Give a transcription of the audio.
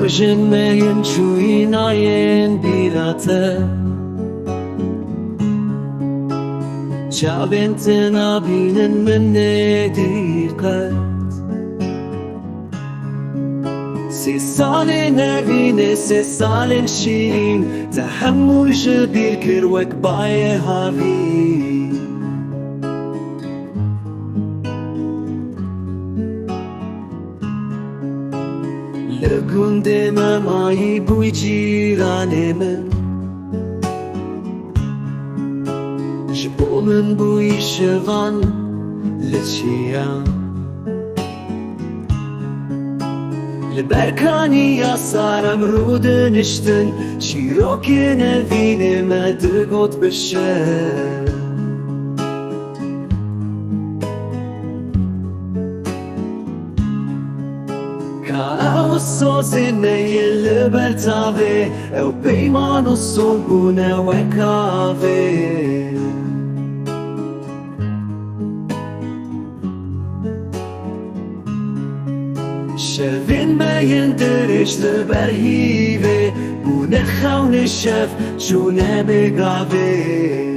Lojën me jenë qujna jenë birate Qavin të nabinin më në dikat Si salin e vine, si salin shirin تحمل جبير كروك باي هابي لقون ديما معي بوي جيراني من جبولن بوي شغان لتشيان لبركاني يا صار مرود نشتن شيروكي نفيني ما تقوت بالشام كاو الصوزين اللي برتافي او بيمان الصنبونة وكافي شافين ما يندرش لبرهيبي ونخاون الشاف شو نابي قعبي